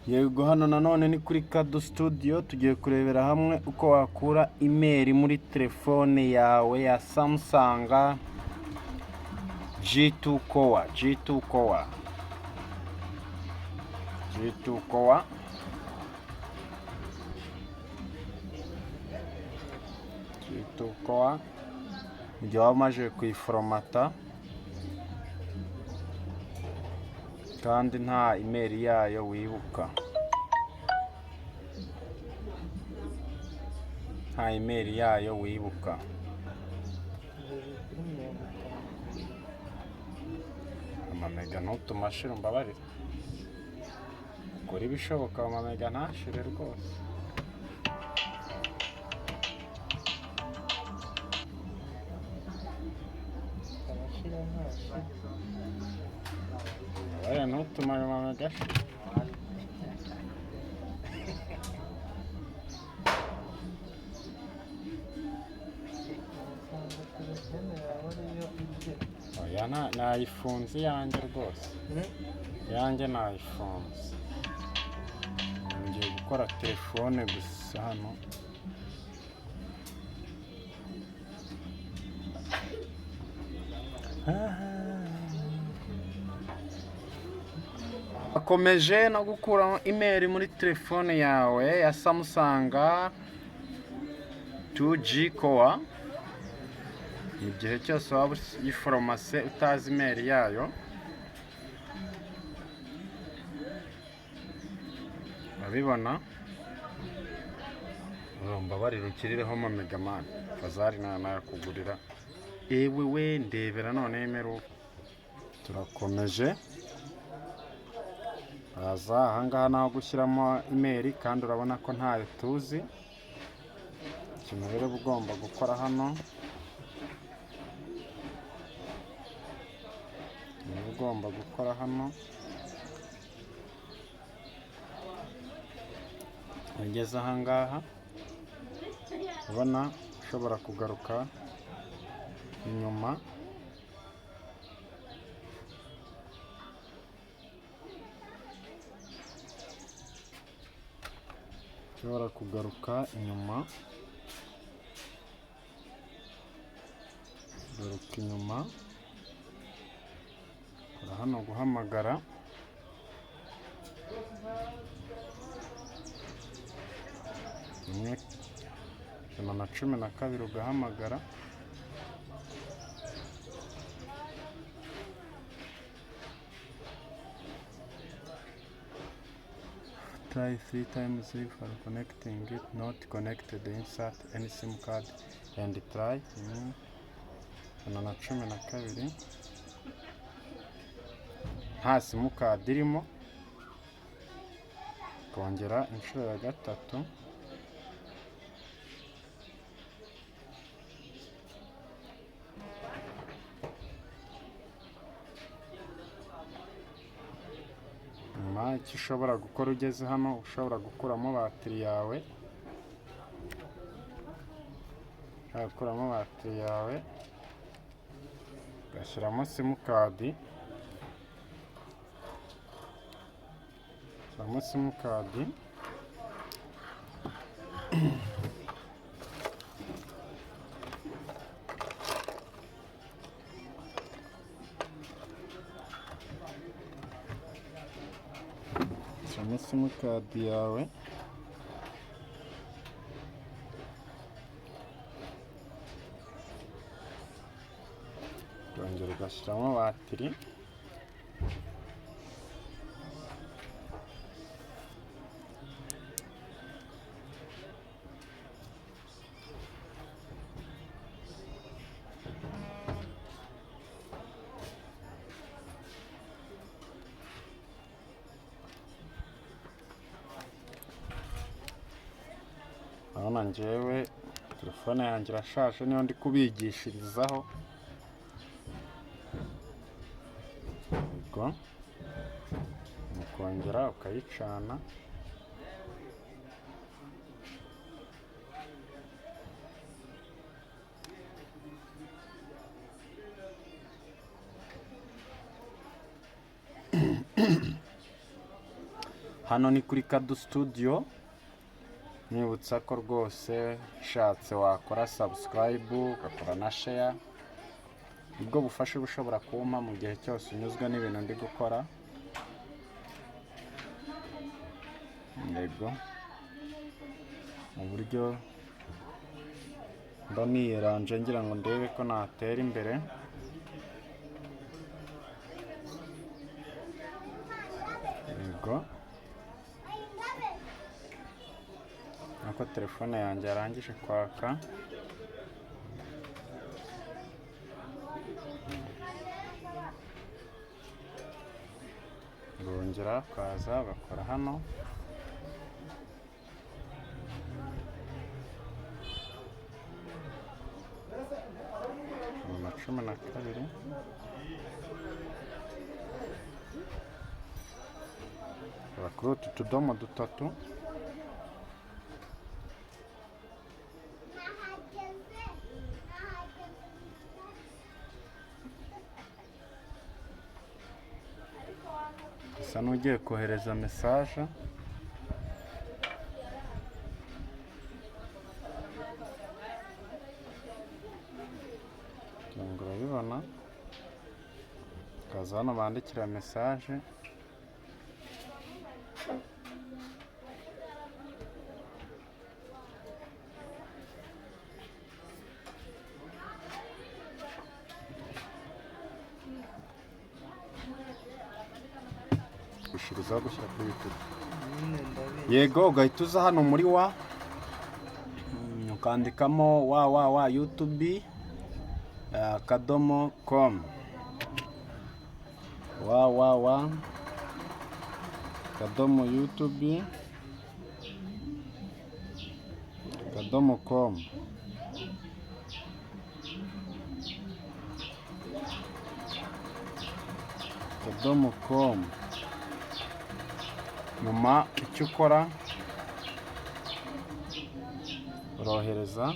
Yego hano nanone ni kuri Kado Studio, tugiye kurebera hamwe uko wakura imeri muri telefone yawe ya Samsung G2 Core. G2 Core igihe waba umaze kuyiforomata kandi nta imeri yayo wibuka, amamega ntutumashire umbabarire, ukora ibishoboka amamega ntashire rwose. Ntutuma ayo mamega ashira. Oya nayifunze iyanjye rwose, iyanjye nayifunze. Ngiye gukora telefone gusa hano. Akomeje no gukura imeri muri telefone yawe ya Samsung 2G Core. Mu gihe cyose waba uyiforomase utazi imeri yayo, urabibona. Mbabarira ukirireho amamega mani, Fazari nayakugurira. Ewe we ndebera none emeru. Turakomeje. Haza ahangaha naho gushyiramo imeri kandi urabona ko ntayo tuzi. Ikintu rero ugomba gukora hano, ugeze ahangaha ubona ushobora kugaruka inyuma, kora hano guhamagara, rimwe 112 ugahamagara, try 3 times if are connecting it not connected, insert any sim card and try 112 nta simukadi irimo, kongera inshuro ya gatatu, nyuma icyo ushobora gukora ugeze hano, ushobora gukuramo batiri yawe, ugashyiramo simukadi, yawe, ukongera ugashyiramo batiri, urabona njyewe telefone yanjye irashaje, niyo ndi kubigishirizaho. Ubwo ukongera ukayicana, hano ni kuri Kado Studio, nibutsa ko rwose ushatse wakora subscribe ugakora na share, ubwo bufasha bushobora kumpa mu gihe cyose unyuzwe n'ibintu ndi gukora. Yego, mu buryo mba niyeranje ngira ngo ndebe ko natera imbere. Yego, nuko telefone yanjye yarangije kwaka. Urongera ukaza ugakora hano. Ni 12. Kuri utu tudomo dutatu bisa n'ugiye kohereza message. Ngo urabibona, kaza hano bandikira message. Gushyira kuri YouTube. Yego, ugahita uza hano muri wa ukandikamo YouTube kadomo.com kadomo YouTube kadomo.com. Nyuma icyo ukora urohereza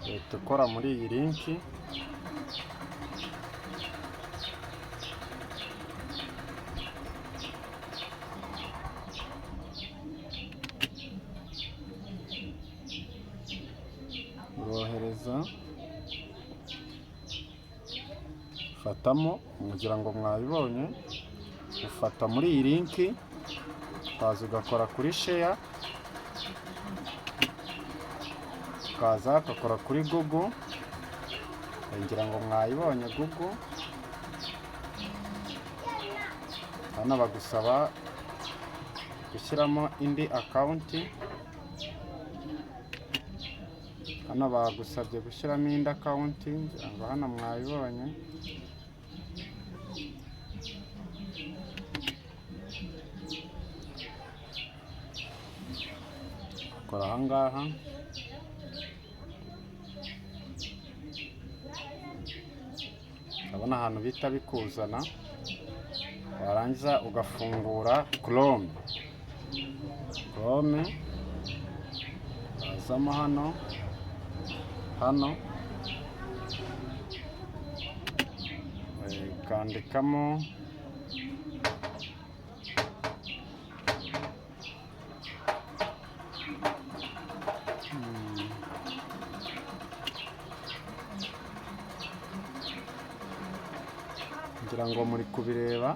leta ukora muri iyi linki. Urohereza fatamo, kugira ngo mwabibonye, ufata muri iyi linki ukaza ugakora kuri share, ukaza ugakora kuri Google, ngira ngo mwayibonye Google. Hano bagusaba gushyiramo indi account, hano bagusabye gushyiramo indi account, ngira ngo hano mwayibonye. Kora ahangaha, urabona ahantu bita bikuzana, warangiza ugafungura Chrome, wazamo hano ukandikamo ngira ngo muri kubireba.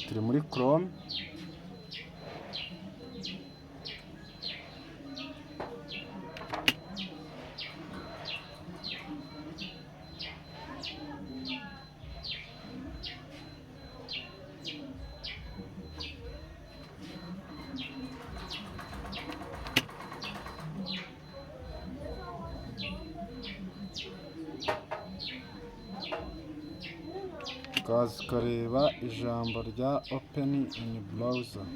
Turi muri Chrome, ukaza ukareba ijambo rya open in browser.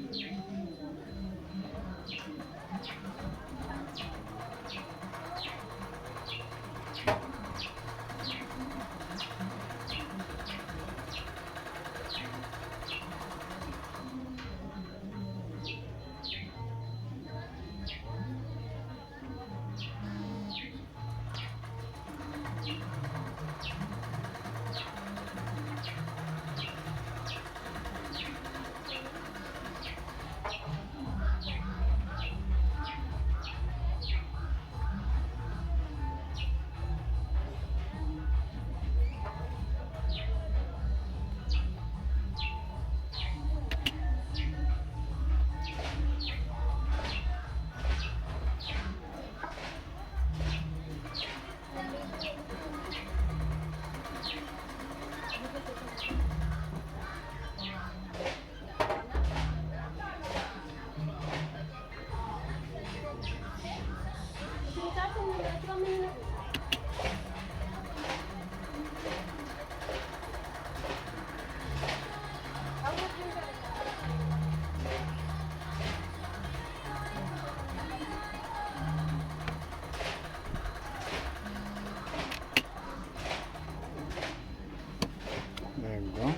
yego.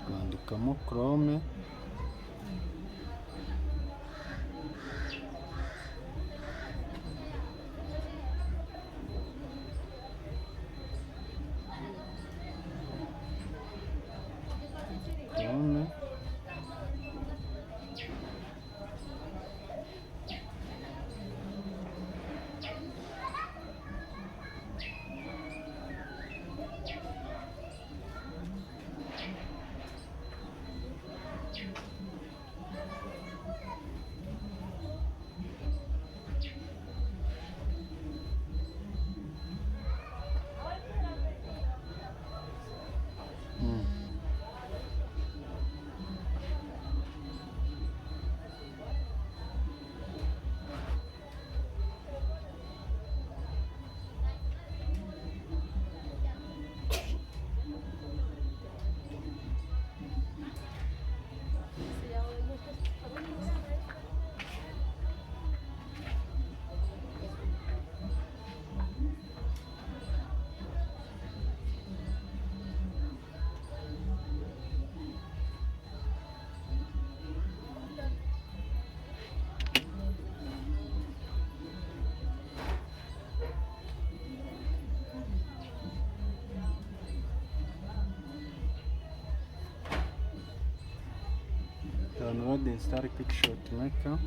Twandikamo Chrome. Chrome. Download and install Quickshot Maker.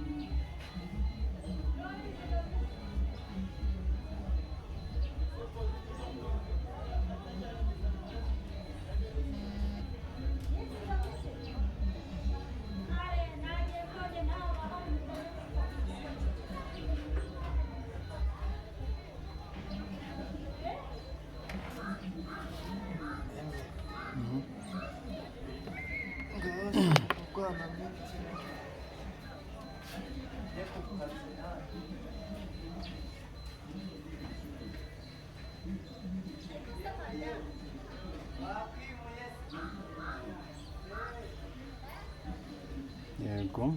Yego.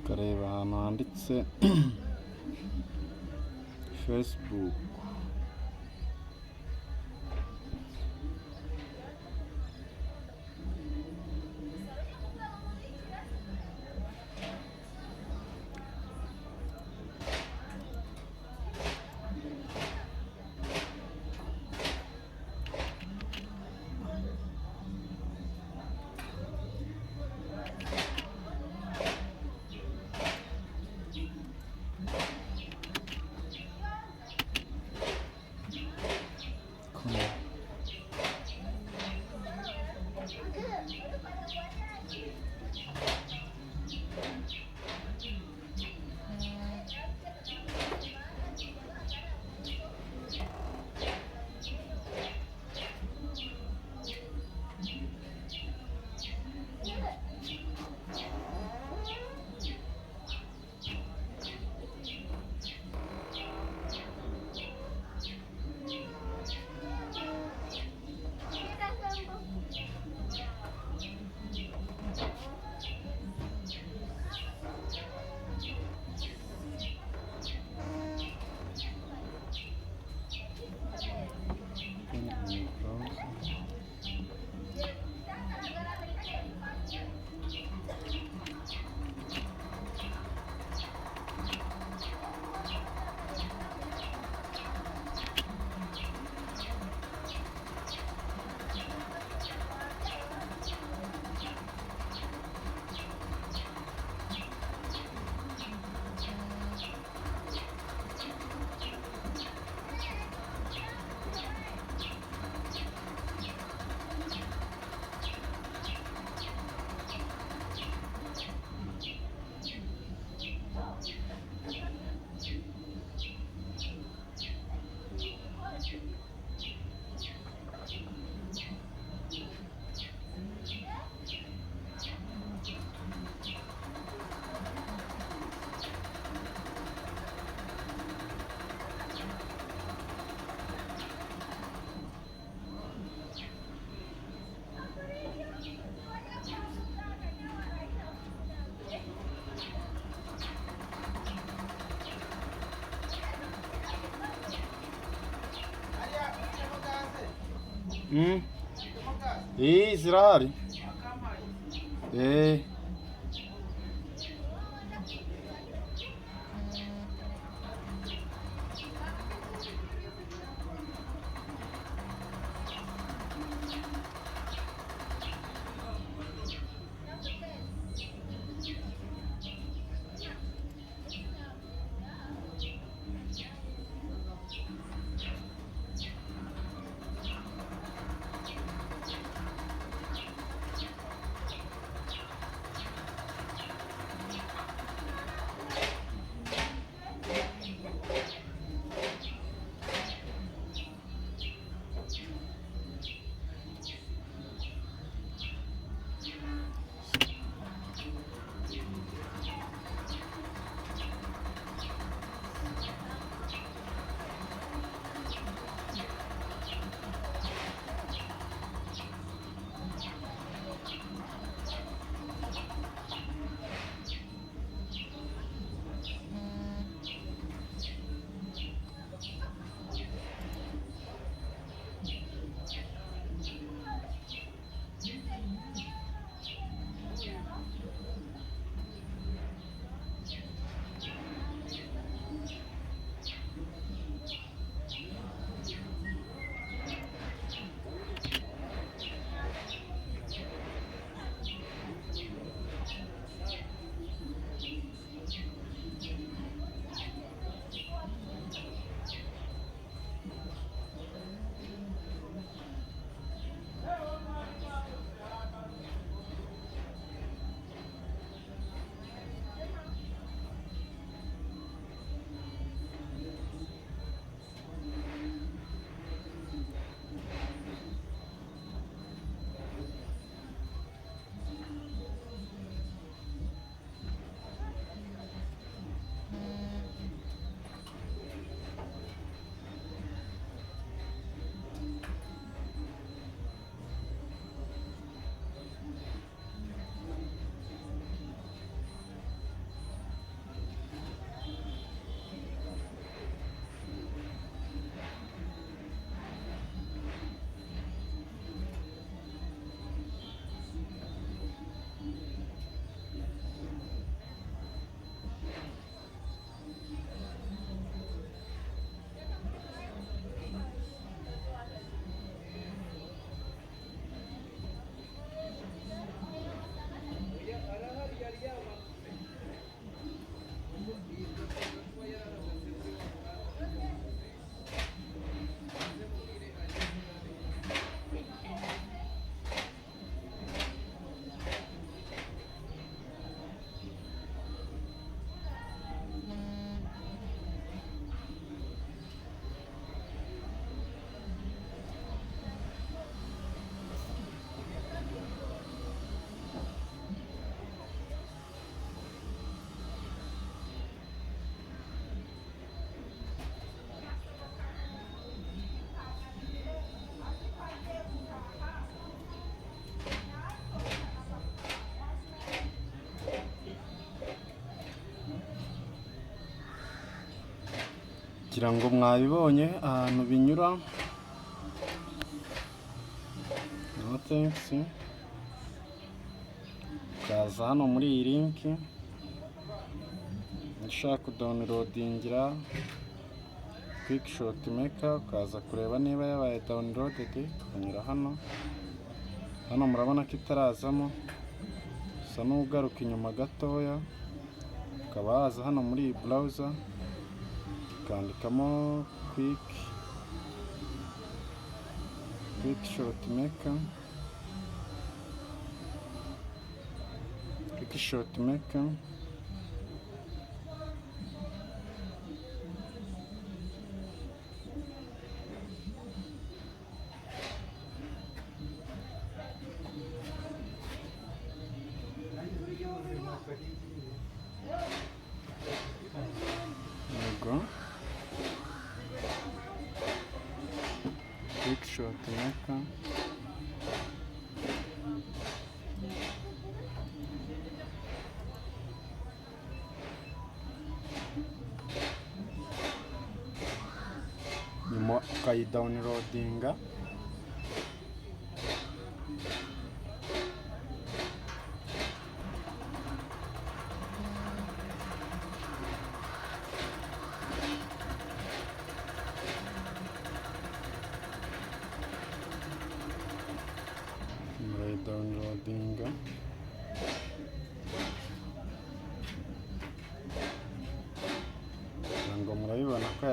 Ukareba ahantu handitse Facebook. zirahari. Kugira ngo mwabibonye ahantu binyura. No thanks. Ukaza hano muri iyi link ushaka downloadingira Quick Shot Maker, ukaza kureba niba yabaye downloaded, ukanyura hano. Hano murabona ko itarazamo, usa n'ugaruka inyuma gatoya, ukaba waza hano muri iyi browser ukandikamo Quick Shot Maker, Quick Shot Maker. Quick Shot Maker. Nyuma ukayidawunirodinga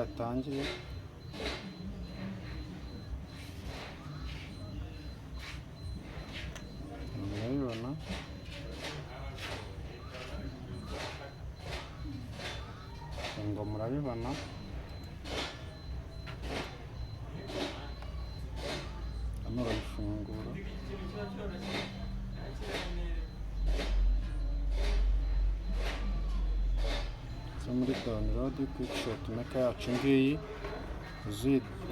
yatangiye. Murabibona, ngo murabibona. Hano barayifungura. Muri download quick shot maker yacu ngiyi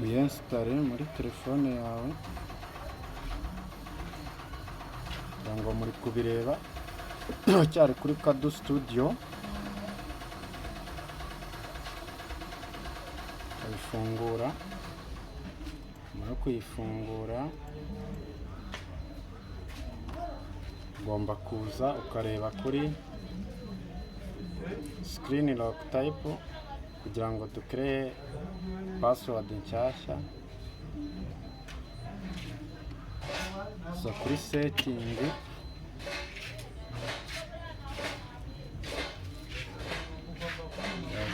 uyinstare muri telefone yawe, ngo muri kubireba cyari kuri Kado Studio. Uyifungura, muri kuyifungura ugomba kuza ukareba kuri screen lock type kugira ngo dukreye password nshyashya. Kuri setting,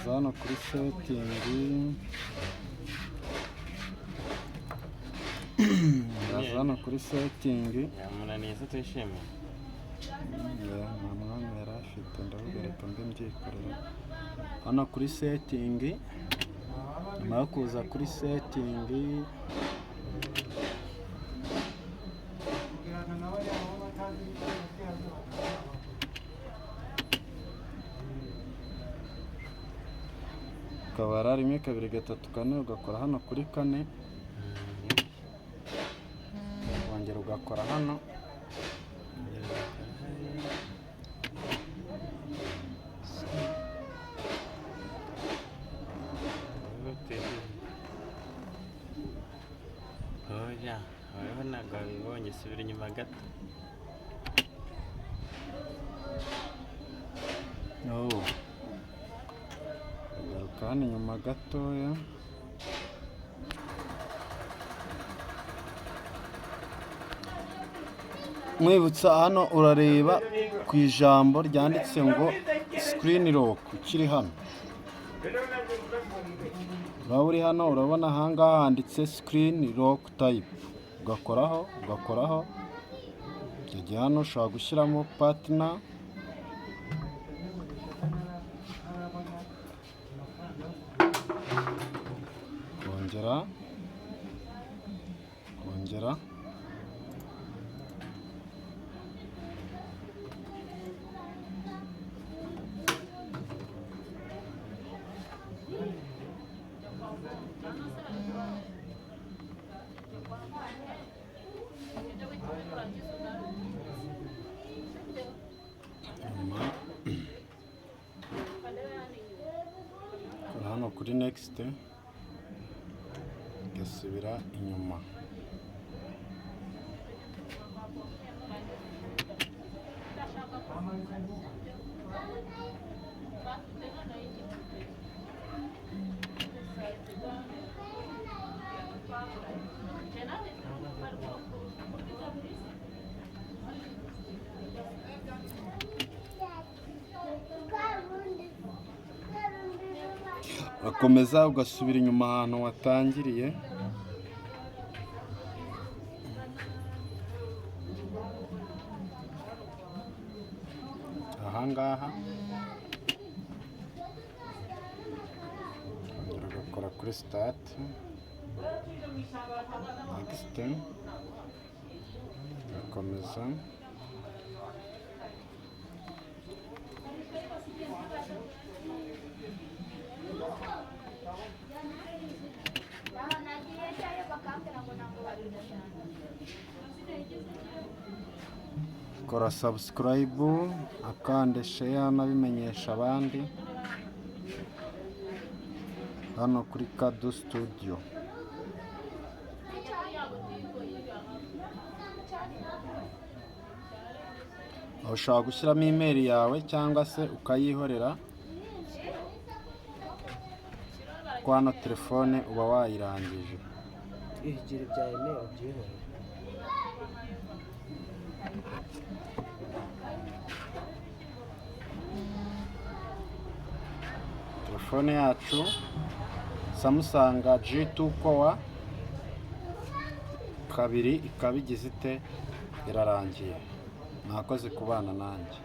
hano kuri setting, hano kuri setting yamunaniye se tuyishime. nta mwanya yari afite, ndavuga reka mbe mbyikorera. Hano kuri setting, nyuma yo kuza kuri setting, ukabara 1 2 3 4, ugakora hano kuri 4, wongera ugakora hano, oya aho ntabwo wabibonye, subira inyuma gato. garuka hano inyuma gatoya. Mwibutsa hano urareba ku ijambo ryanditse ngo screen lock ukiri hano. Uraba uri hano, urabona ahangaha handitse screen lock type, ugakoraho. Igihe hano ushobora gushyiramo partner, kongera hano kuri next, ugasubira inyuma. Urakomeza ugasubira inyuma ahantu watangiriye. Ahangaha ugakora kuri start, next, ugakomeza. Kora subscribe, akande share nabimenyesha abandi hano kuri Kado Studio. Ushobora gushyiramo email yawe cyangwa se ukayihorera, ko hano telefone uba wayirangije. Igira ibya email byihorera. Telefone yacu Samsung G2 Core kabiri ikaba igize ite irarangiye. Mwakoze kubana nanjye.